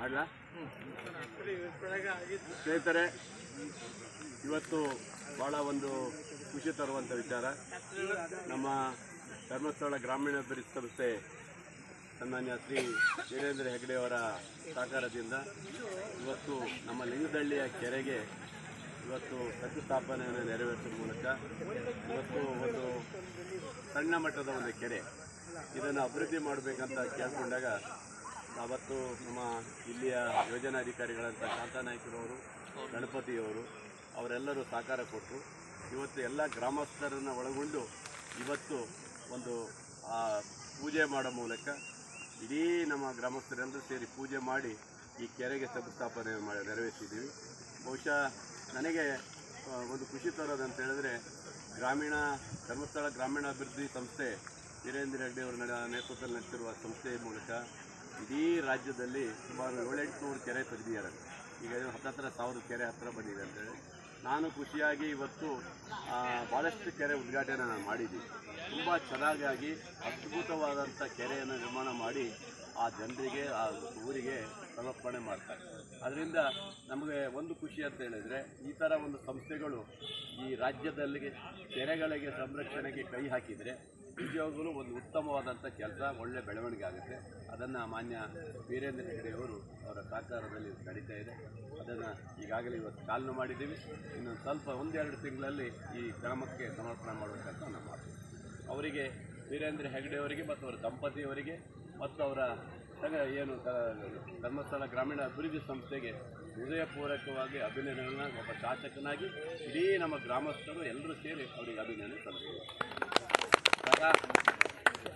ಅಲ್ಲ ಸ್ನೇಹಿತರೆ, ಇವತ್ತು ಭಾಳ ಒಂದು ಖುಷಿ ತರುವಂಥ ವಿಚಾರ. ನಮ್ಮ ಧರ್ಮಸ್ಥಳ ಗ್ರಾಮೀಣಾಭಿವೃದ್ಧಿ ಸಂಸ್ಥೆ ಸನ್ಮಾನ್ಯ ಶ್ರೀ ವೀರೇಂದ್ರ ಹೆಗ್ಗಡೆಯವರ ಸಹಕಾರದಿಂದ ಇವತ್ತು ನಮ್ಮ ಲಿಂಗದಹಳ್ಳಿಯ ಕೆರೆಗೆ ಇವತ್ತು ಶಂಕುಸ್ಥಾಪನೆಯನ್ನು ನೆರವೇರಿಸುವ ಮೂಲಕ ಇವತ್ತು ಒಂದು ಸಣ್ಣ ಮಟ್ಟದ ಒಂದು ಕೆರೆ ಇದನ್ನು ಅಭಿವೃದ್ಧಿ ಮಾಡಬೇಕಂತ ಕೇಳಿಕೊಂಡಾಗ ಅವತ್ತು ನಮ್ಮ ಇಲ್ಲಿಯ ಯೋಜನಾಧಿಕಾರಿಗಳಂತ ಕಾಂತಾನಾಯ್ಕರವರು, ಗಣಪತಿಯವರು ಅವರೆಲ್ಲರೂ ಸಹಕಾರ ಕೊಟ್ಟರು. ಇವತ್ತು ಎಲ್ಲ ಗ್ರಾಮಸ್ಥರನ್ನು ಒಳಗೊಂಡು ಇವತ್ತು ಒಂದು ಪೂಜೆ ಮಾಡೋ ಮೂಲಕ ಇಡೀ ನಮ್ಮ ಗ್ರಾಮಸ್ಥರೆಲ್ಲರೂ ಸೇರಿ ಪೂಜೆ ಮಾಡಿ ಈ ಕೆರೆಗೆ ಶಂಕುಸ್ಥಾಪನೆ ನೆರವೇರಿಸಿದ್ದೀವಿ. ಬಹುಶಃ ನನಗೆ ಒಂದು ಖುಷಿ ತರೋದಂತ ಹೇಳಿದ್ರೆ, ಧರ್ಮಸ್ಥಳ ಗ್ರಾಮೀಣಾಭಿವೃದ್ಧಿ ಸಂಸ್ಥೆ ವೀರೇಂದ್ರ ಹೆಗ್ಗಡೆಯವರ ನೇತೃತ್ವದಲ್ಲಿ ನಡೆಸಿರುವ ಸಂಸ್ಥೆಯ ಮೂಲಕ ಇಡೀ ರಾಜ್ಯದಲ್ಲಿ ಸುಮಾರು 700-800 ಕೆರೆ ತೆಗೆದಿದ್ದಾರೆ. ಈಗ ಹತ್ತಿರ 1000 ಕೆರೆ ಹತ್ತಿರ ಬಂದಿದೆ ಅಂತೇಳಿ ನಾನು ಖುಷಿಯಾಗಿ ಇವತ್ತು ಭಾಳಷ್ಟು ಕೆರೆ ಉದ್ಘಾಟನೆ ನಾನು ಮಾಡಿದ್ದೀನಿ. ತುಂಬ ಚೆನ್ನಾಗಿ ಅದ್ಭುತವಾದಂಥ ಕೆರೆಯನ್ನು ನಿರ್ಮಾಣ ಮಾಡಿ ಆ ಜನರಿಗೆ, ಆ ಊರಿಗೆ ಸಮರ್ಪಣೆ ಮಾಡ್ತಾರೆ. ಅದರಿಂದ ನಮಗೆ ಒಂದು ಖುಷಿ ಅಂತ ಹೇಳಿದರೆ, ಈ ಥರ ಒಂದು ಸಂಸ್ಥೆಗಳು ಈ ರಾಜ್ಯದಲ್ಲಿ ಕೆರೆಗಳಿಗೆ ಸಂರಕ್ಷಣೆಗೆ ಕೈ ಹಾಕಿದರೆ ನಿಜವಾಗಲೂ ಒಂದು ಉತ್ತಮವಾದಂಥ ಕೆಲಸ, ಒಳ್ಳೆಯ ಬೆಳವಣಿಗೆ ಆಗುತ್ತೆ. ಅದನ್ನು ಮಾನ್ಯ ವೀರೇಂದ್ರ ಹೆಗ್ಗಡೆಯವರು ಅವರ ಸಹಕಾರದಲ್ಲಿ ನಡೀತಾ ಇದೆ. ಅದನ್ನು ಈಗಾಗಲೇ ಇವತ್ತು ಚಾಲನೆ ಮಾಡಿದ್ದೀವಿ. ಇನ್ನೊಂದು ಸ್ವಲ್ಪ 1-2 ತಿಂಗಳಲ್ಲಿ ಈ ಗ್ರಾಮಕ್ಕೆ ಸಮರ್ಪಣೆ ಮಾಡುವ ಕೆಲಸ ನಾವು ಮಾಡ್ತೀವಿ. ಅವರಿಗೆ, ವೀರೇಂದ್ರ ಹೆಗ್ಗಡೆಯವರಿಗೆ ಮತ್ತು ಅವರ ದಂಪತಿಯವರಿಗೆ ಮತ್ತು ಅವರ ಧರ್ಮಸ್ಥಳ ಗ್ರಾಮೀಣ ಅಭಿವೃದ್ಧಿ ಸಂಸ್ಥೆಗೆ ಹೃದಯಪೂರ್ವಕವಾಗಿ ಅಭಿನಂದನೆಗಳನ್ನು ಒಬ್ಬ ಶಾಸಕನಾಗಿ ಇಡೀ ನಮ್ಮ ಗ್ರಾಮಸ್ಥರು ಎಲ್ಲರೂ ಸೇರಿ ಅವರಿಗೆ ಅಭಿನಂದನೆ ಸಲ್ಲಿಸ್ತೀವಿ.